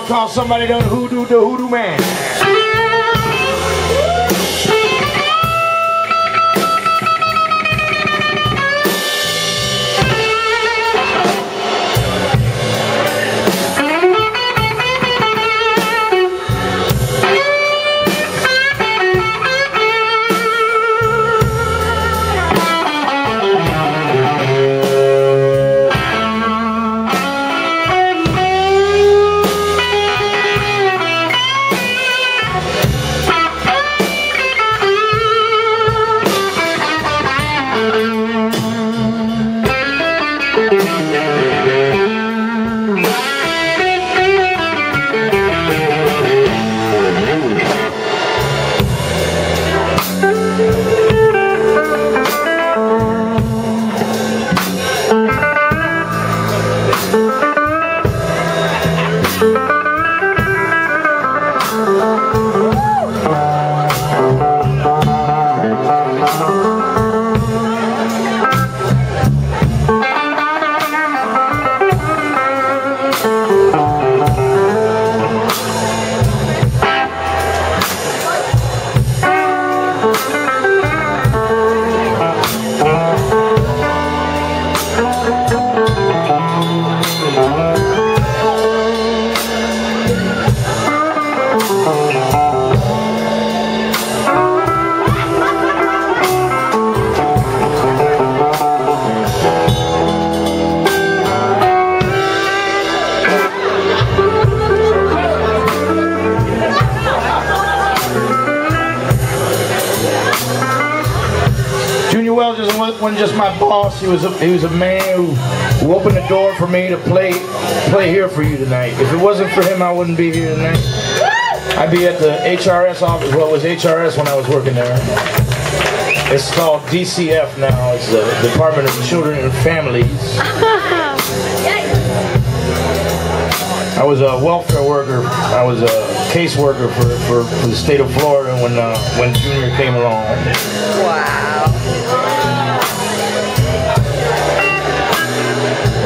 gonna call somebody done hoodoo the hoodoo man. Wasn't just my boss. He was a man who opened the door for me to play here for you tonight. If it wasn't for him, I wouldn't be here tonight. I'd be at the HRS office. Well, it was HRS when I was working there. It's called DCF now. It's the Department of Children and Families. I was a welfare worker. I was a caseworker for the state of Florida when Junior came along. Wow.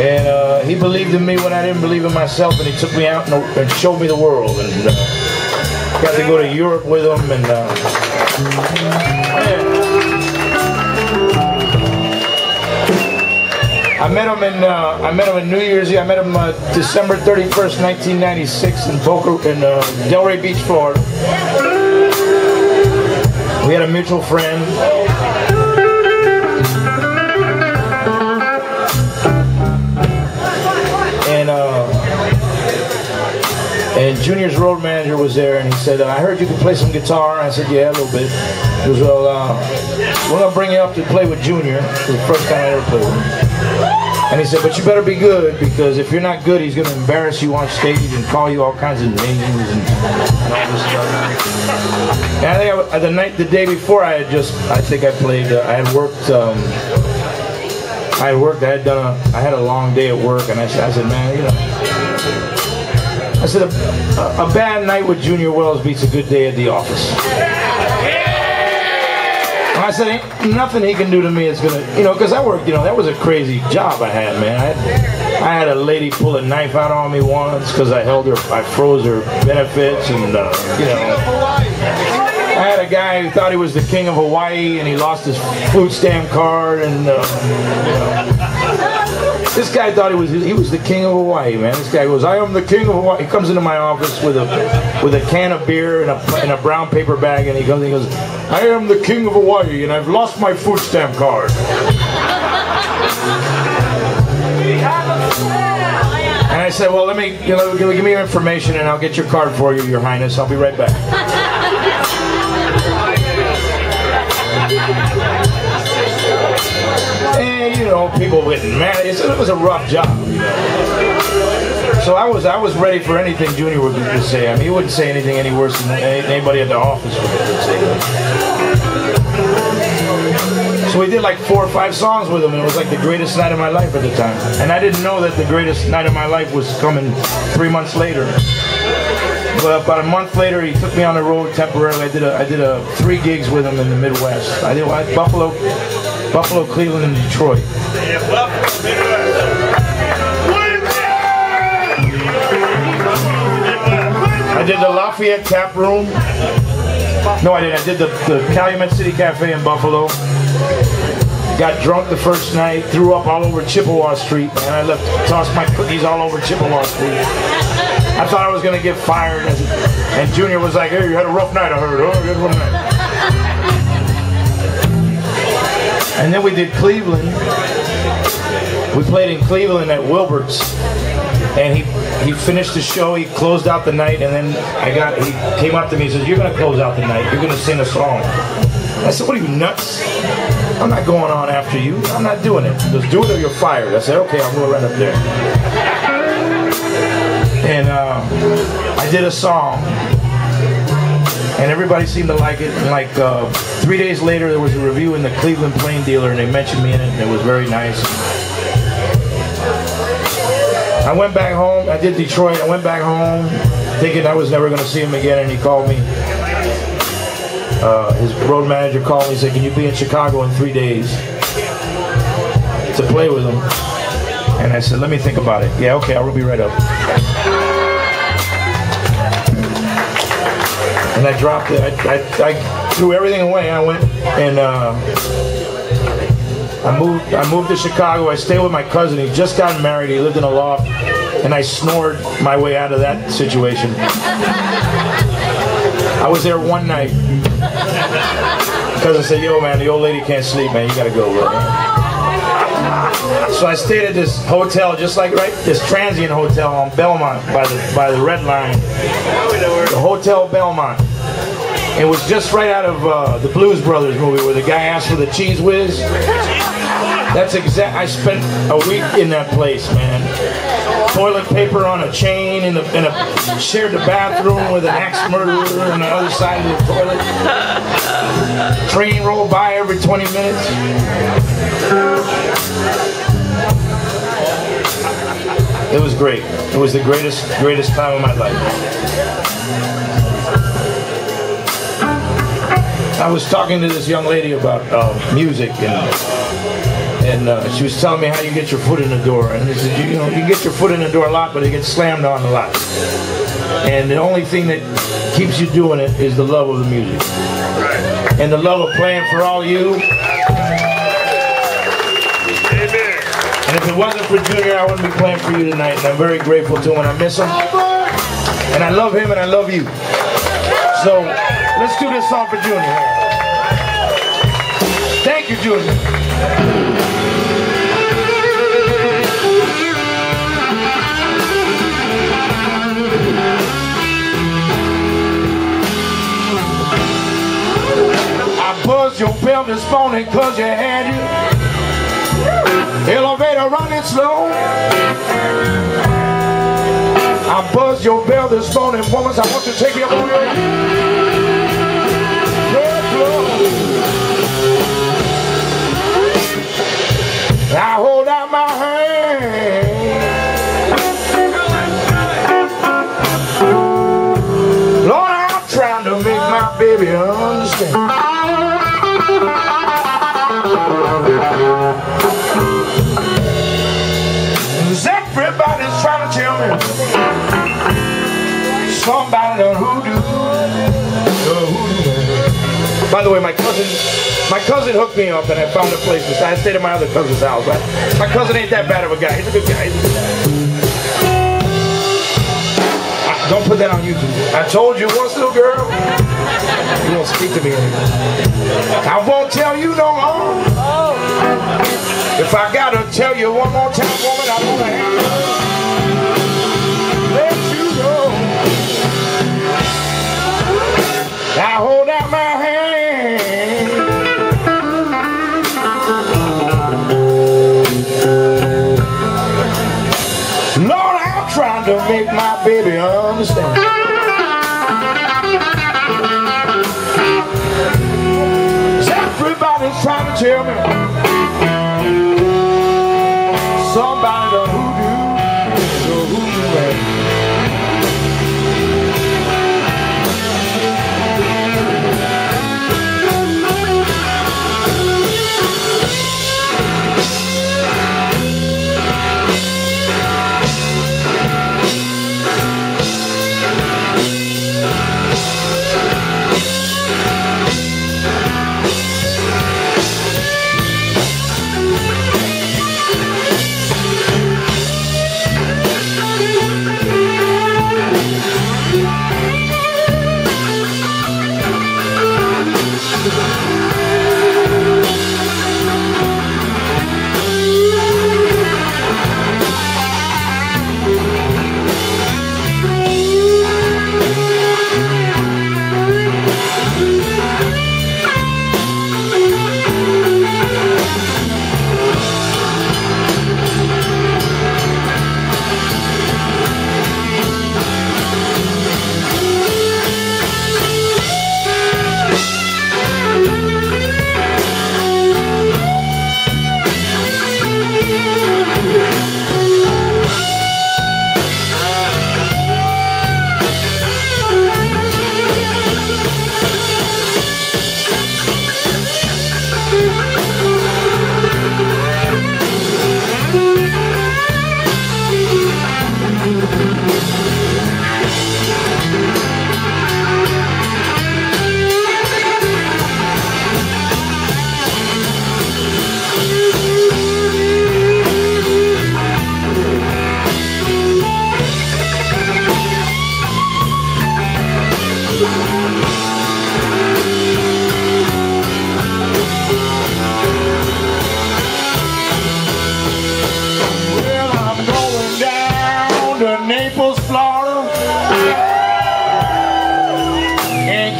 And he believed in me when I didn't believe in myself, and he took me out and showed me the world, and got to go to Europe with him, and I met him in New Year's Eve. I met him December 31st, 1996 in Delray Beach, Florida. We had a mutual friend. And Junior's road manager was there, and he said, I heard you could play some guitar. I said, yeah, a little bit. He goes, well, we're going to bring you up to play with Junior. It was the first time I ever played with him. And he said, but you better be good, because if you're not good, he's going to embarrass you on stage and call you all kinds of names and all this stuff. And I think the day before, I had a long day at work, and I said, man, you know, I said, a bad night with Junior Wells beats a good day at the office. And I said, ain't nothing he can do to me is gonna, you know, because I worked, you know, that was a crazy job I had, man. I had a lady pull a knife out on me once because I froze her benefits, and, you know. I had a guy who thought he was the king of Hawaii, and he lost his food stamp card, and, you know. This guy thought he was the king of Hawaii, man. This guy goes, I am the king of Hawaii. He comes into my office with a can of beer and a brown paper bag, and he goes, I am the king of Hawaii, and I've lost my food stamp card. And I said, well, let me, you know, give me your information, and I'll get your card for you, Your Highness. I'll be right back. And, you know, people went mad. It was a rough job, you know. So I was ready for anything Junior would say. I mean, he wouldn't say anything any worse than anybody at the office would say. So we did like 4 or 5 songs with him, and it was like the greatest night of my life at the time. And I didn't know that the greatest night of my life was coming 3 months later. But about a month later, he took me on the road temporarily. I did 3 gigs with him in the Midwest. I did Buffalo, Cleveland, and Detroit. did the Lafayette Tap Room. No, I didn't. I did the Calumet City Cafe in Buffalo. Got drunk the first night, threw up all over Chippewa Street, and I tossed my cookies all over Chippewa Street. I thought I was going to get fired, and Junior was like, "Hey, you had a rough night, I heard. Oh, you had a rough night." And then we did Cleveland. We played in Cleveland at Wilbert's, and he finished the show. He closed out the night, and then he came up to me and said, "You're going to close out the night. You're going to sing a song." I said, "What are you, nuts? I'm not going on after you. I'm not doing it." He goes, "Do it or you're fired." I said, "Okay, I'll go right up there." And I did a song, and everybody seemed to like it. And like 3 days later, there was a review in the Cleveland Plain Dealer, and they mentioned me in it, and it was very nice. I went back home. I did Detroit. I went back home thinking I was never going to see him again, and he called me. His road manager called me and said, "Can you be in Chicago in 3 days to play with him?" And I said, "Let me think about it." "Yeah, okay, I will be right up." And I dropped it. I threw everything away. I went and I moved to Chicago. I stayed with my cousin. He just got married. He lived in a loft, and I snored my way out of that situation. I was there one night. Cousin said, "Yo, man, the old lady can't sleep, man. You gotta go, bro." So I stayed at this hotel, just like this transient hotel on Belmont by the Red Line, the Hotel Belmont. It was just right out of the Blues Brothers movie where the guy asked for the cheese whiz. That's exact. I spent a week in that place, man. Toilet paper on a chain, shared the bathroom with an ex-murderer on the other side of the toilet. Train rolled by every 20 minutes. It was great. It was the greatest time of my life. I was talking to this young lady about music, and she was telling me how you get your foot in the door. And I said, you can get your foot in the door a lot, but it gets slammed on a lot. And the only thing that keeps you doing it is the love of the music. And the love of playing for all you. And if it wasn't for Junior, I wouldn't be playing for you tonight. And I'm very grateful to him, and I miss him. And I love him, and I love you. So, let's do this song for Junior. Thank you, Junior. I buzzed your bell this morning 'cause you had your elevator running slow. I buzzed your bell this morning, woman, so I want to take you up on your floor. I hold out my hand. Lord, I'm trying to make my baby understand. Everybody's trying to tell me somebody done hoodoo. By the way, my cousin hooked me up, and I found a place. I stayed at my other cousin's house. Right? My cousin ain't that bad of a guy. He's a good guy. Don't put that on YouTube. I told you once, little girl. You won't speak to me anymore. I won't tell you no more. If I gotta tell you one more time, woman, I wanna have to let you go. I hold out my hand. Lord, I'm trying to make my baby understand. Everybody's trying to tell me somebody done hoodoo.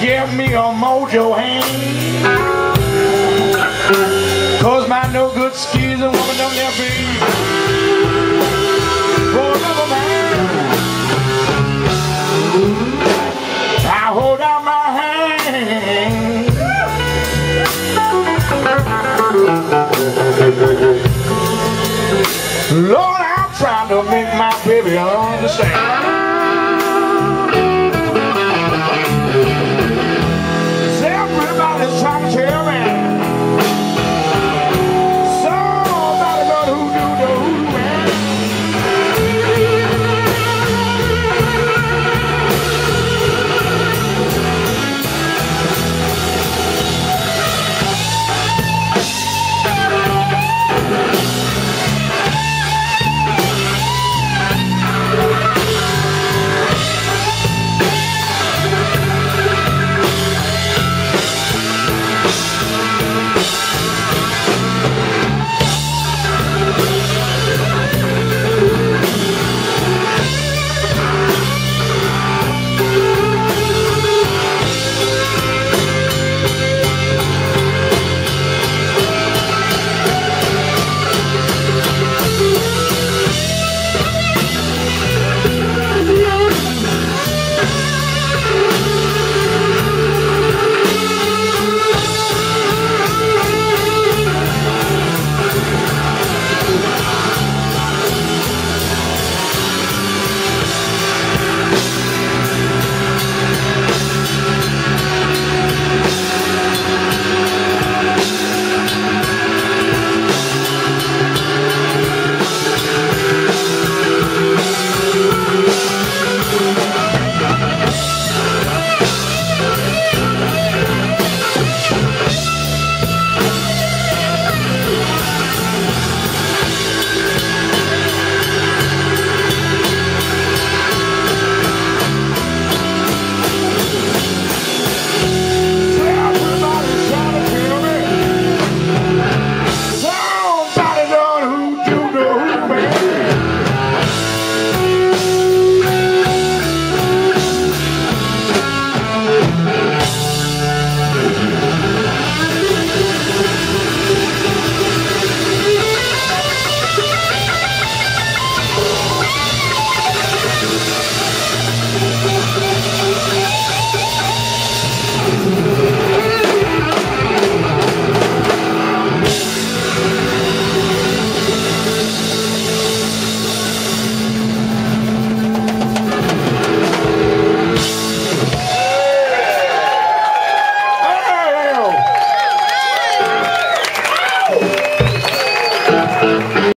give me a mojo hand, 'cause my no good skis and woman don't never be for another man. I hold out my hand. Lord, I'm trying to make my baby understand.